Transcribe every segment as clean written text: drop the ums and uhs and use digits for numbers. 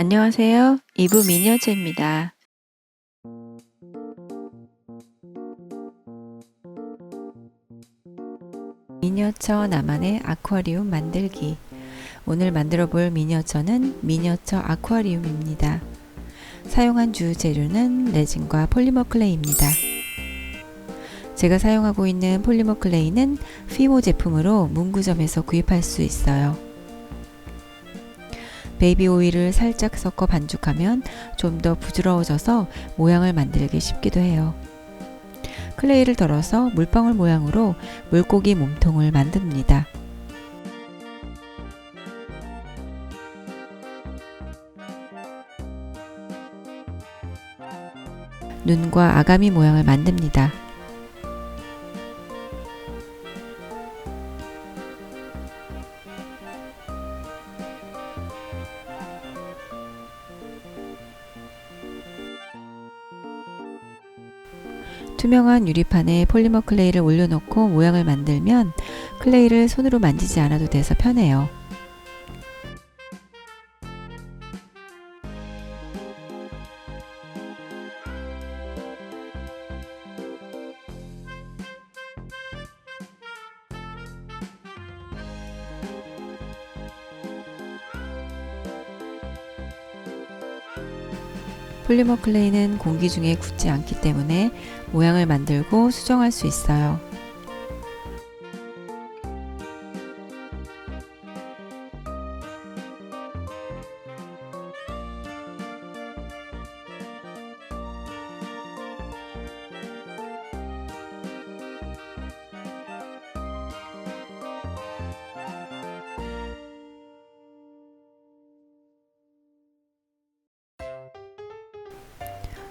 안녕하세요. 이브 미니어처입니다. 미니어처 나만의 아쿠아리움 만들기. 오늘 만들어 볼 미니어처는 미니어처 아쿠아리움입니다. 사용한 주 재료는 레진과 폴리머 클레이입니다. 제가 사용하고 있는 폴리머 클레이는 피모 제품으로 문구점에서 구입할 수 있어요. 베이비 오일을 살짝 섞어 반죽하면 좀 더 부드러워져서 모양을 만들기 쉽기도 해요. 클레이를 덜어서 물방울 모양으로 물고기 몸통을 만듭니다. 눈과 아가미 모양을 만듭니다. 투명한 유리판에 폴리머 클레이를 올려놓고 모양을 만들면 클레이를 손으로 만지지 않아도 돼서 편해요. 폴리머 클레이는 공기 중에 굳지 않기 때문에 모양을 만들고 수정할 수 있어요.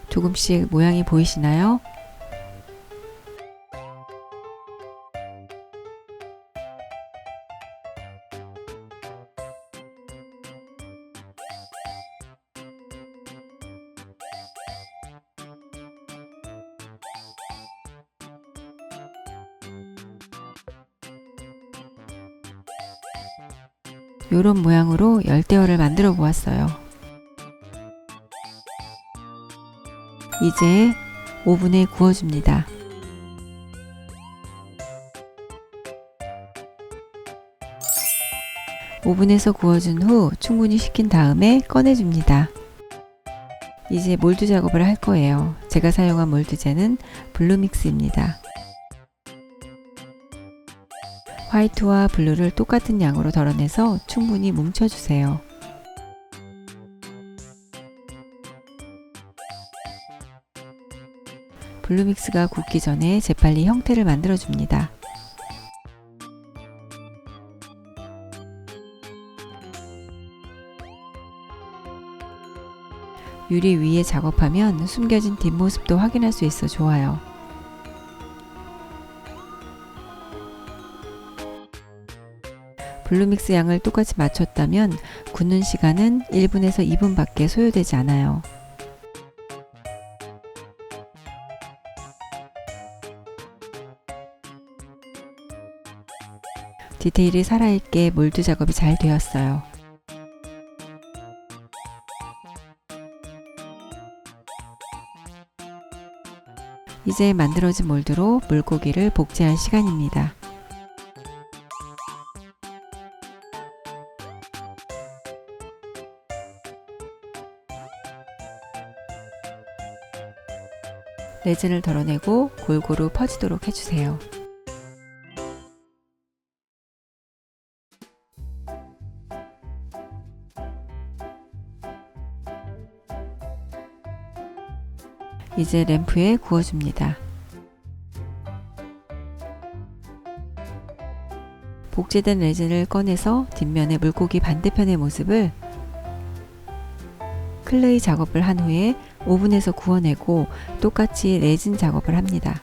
조금씩 모양이 보이시나요? 이런 모양으로 열대어를 만들어 보았어요. 이제 오븐에 구워줍니다. 오븐에서 구워준 후 충분히 식힌 다음에 꺼내줍니다. 이제 몰드 작업을 할 거예요. 제가 사용한 몰드제는 블루믹스입니다. 화이트와 블루를 똑같은 양으로 덜어내서 충분히 뭉쳐주세요. 블루믹스가 굳기 전에 재빨리 형태를 만들어줍니다. 유리 위에 작업하면 숨겨진 뒷모습도 확인할 수 있어 좋아요. 블루믹스 양을 똑같이 맞췄다면 굳는 시간은 1분에서 2분 밖에 소요되지 않아요. 디테일이 살아있게 몰드 작업이 잘 되었어요. 이제 만들어진 몰드로 물고기를 복제할 시간입니다. 레진을 덜어내고 골고루 퍼지도록 해주세요. 이제 램프에 구워줍니다. 복제된 레진을 꺼내서 뒷면의 물고기 반대편의 모습을 클레이 작업을 한 후에 오븐에서 구워내고 똑같이 레진 작업을 합니다.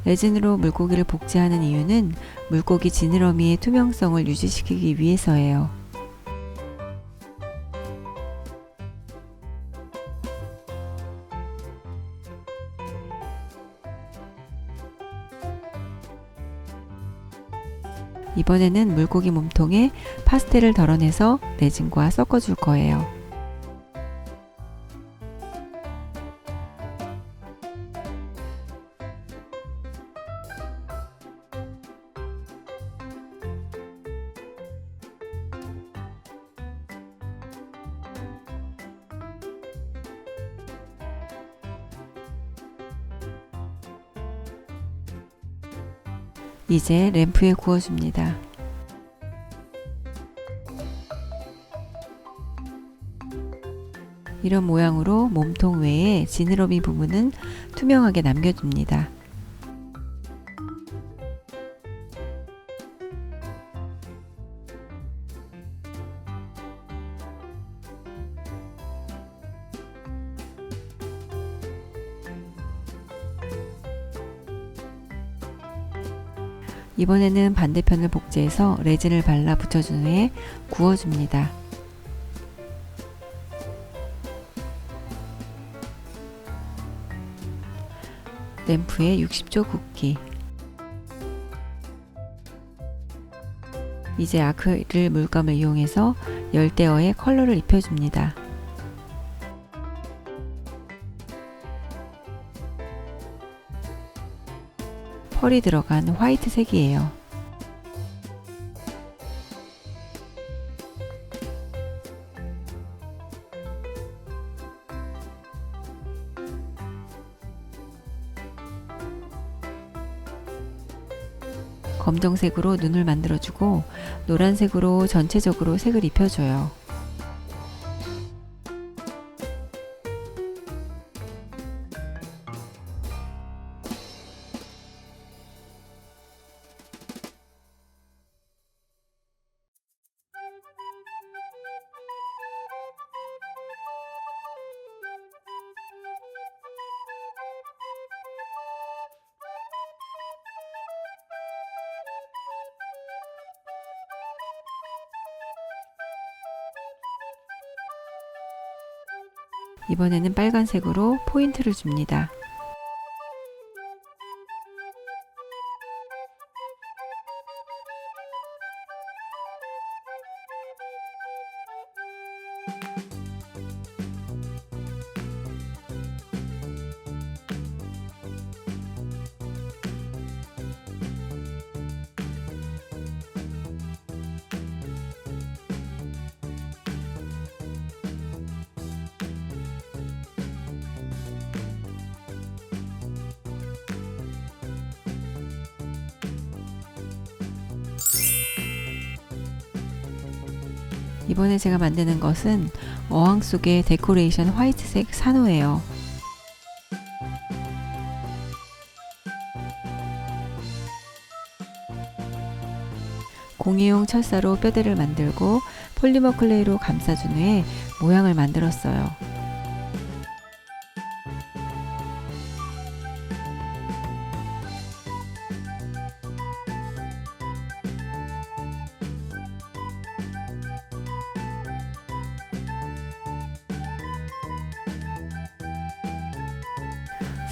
레진으로 물고기를 복제하는 이유는 물고기 지느러미의 투명성을 유지시키기 위해서예요. 이번에는 물고기 몸통에 파스텔을 덜어내서 레진과 섞어줄 거예요. 이제 램프에 구워줍니다. 이런 모양으로 몸통 외에 지느러미 부분은 투명하게 남겨둡니다. 이번에는 반대편을 복제해서 레진을 발라 붙여준 후에 구워줍니다. 램프에 60초 굽기. 이제 아크릴 물감을 이용해서 열대어에 컬러를 입혀줍니다. 펄이 들어간 화이트 색이에요. 검정색으로 눈을 만들어주고 노란색으로 전체적으로 색을 입혀줘요. 이번에는 빨간색으로 포인트를 줍니다. 이번에 제가 만드는 것은 어항 속의 데코레이션 화이트색 산호예요. 공예용 철사로 뼈대를 만들고 폴리머 클레이로 감싸준 후에 모양을 만들었어요.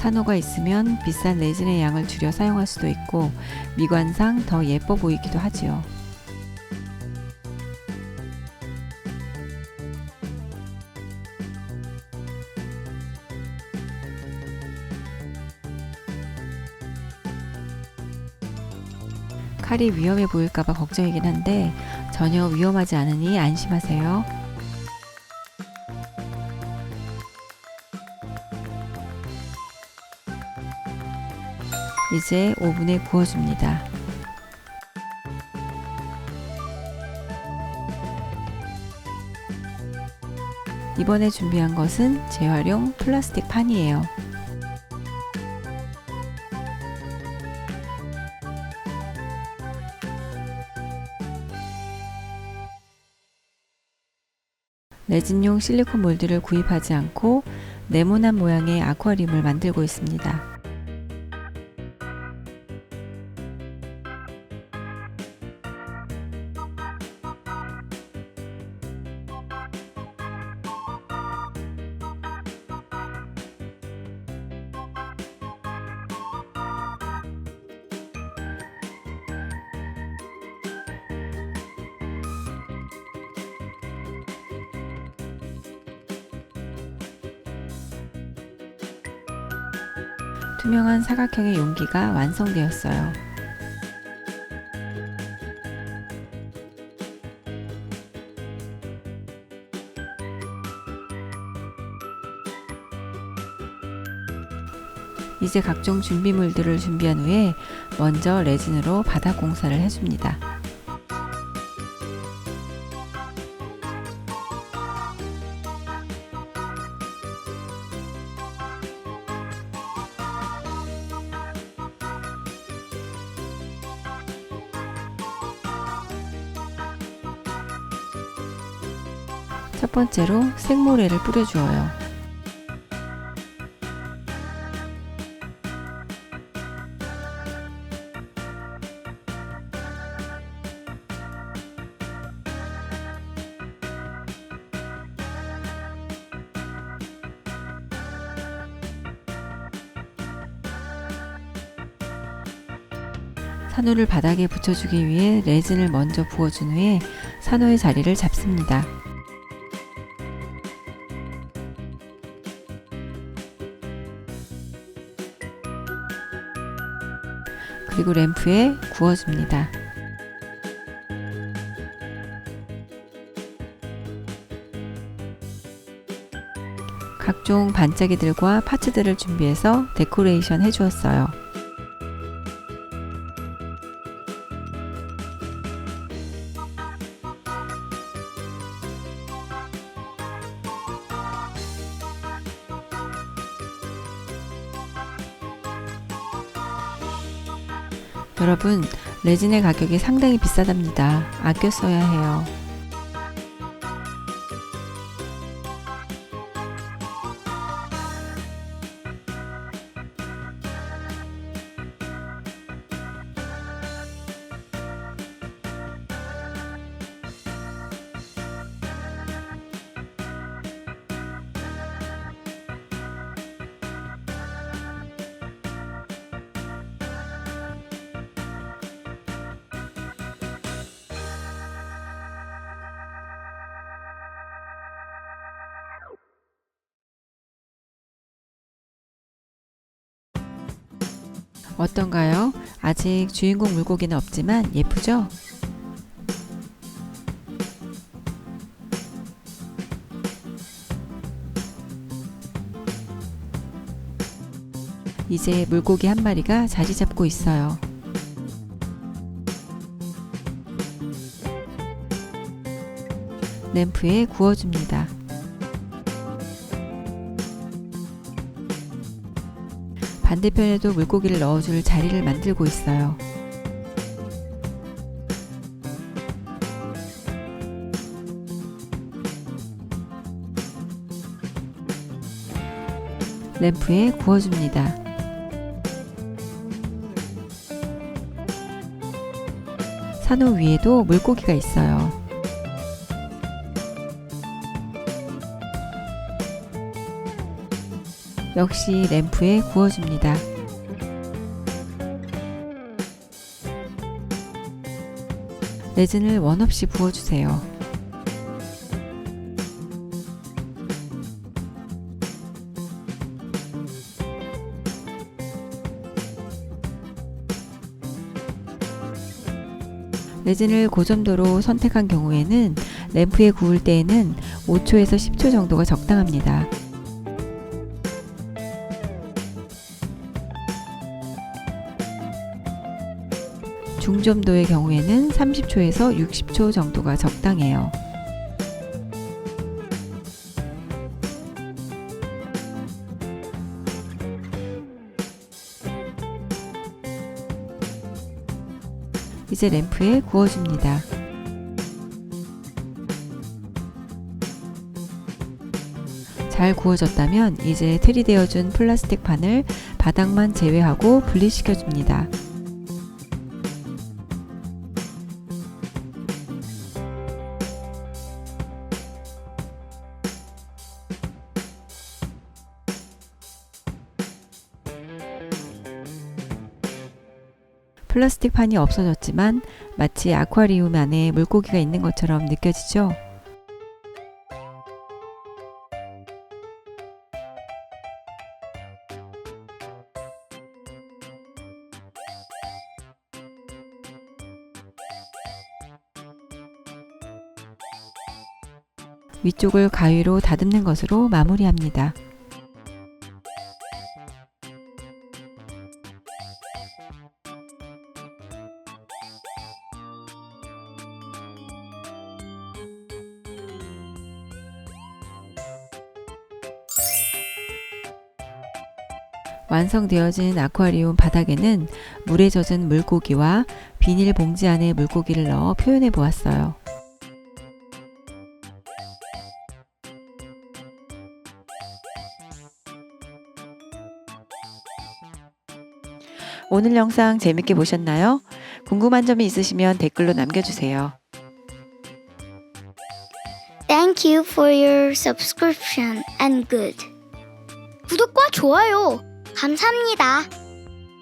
산호가 있으면 비싼 레진의 양을 줄여 사용할 수도 있고 미관상 더 예뻐 보이기도 하지요. 칼이 위험해 보일까봐 걱정이긴 한데 전혀 위험하지 않으니 안심하세요. 이제 오븐에 구워줍니다. 이번에 준비한 것은 재활용 플라스틱 판이에요. 레진용 실리콘 몰드를 구입하지 않고 네모난 모양의 아쿠아리움을 만들고 있습니다. 투명한 사각형의 용기가 완성되었어요. 이제 각종 준비물들을 준비한 후에 먼저 레진으로 바닥 공사를 해줍니다. 첫 번째로 생모래를 뿌려주어요. 산호를 바닥에 붙여주기 위해 레진을 먼저 부어준 후에 산호의 자리를 잡습니다. 그리고 램프에 구워줍니다. 각종 반짝이들과 파츠들을 준비해서 데코레이션 해주었어요. 여러분, 레진의 가격이 상당히 비싸답니다. 아껴 써야 해요. 어떤가요? 아직 주인공 물고기는 없지만 예쁘죠? 이제 물고기 한 마리가 자리 잡고 있어요. 램프에 구워줍니다. 반대편에도 물고기를 넣어줄 자리를 만들고 있어요. 램프에 구워줍니다. 산호 위에도 물고기가 있어요. 역시 램프에 구워줍니다. 레진을 원 없이 부어주세요. 레진을 고점도로 선택한 경우에는 램프에 구울 때에는 5초에서 10초 정도가 적당합니다. 중점도의 경우에는 30초에서 60초 정도가 적당해요. 이제 램프에 구워줍니다. 잘 구워졌다면 이제 트리되어준 플라스틱 판을 바닥만 제외하고 분리시켜줍니다. 플라스틱 판이 없어졌지만 마치 아쿠아리움 안에 물고기가 있는 것처럼 느껴지죠? 위쪽을 가위로 다듬는 것으로 마무리합니다. 완성되어진 아쿠아리움 바닥에는 물에 젖은 물고기와 비닐봉지 안에 물고기를 넣어 표현해 보았어요. 오늘 영상 재밌게 보셨나요? 궁금한 점이 있으시면 댓글로 남겨주세요. Thank you for your subscription and good. 구독과 좋아요 감사합니다.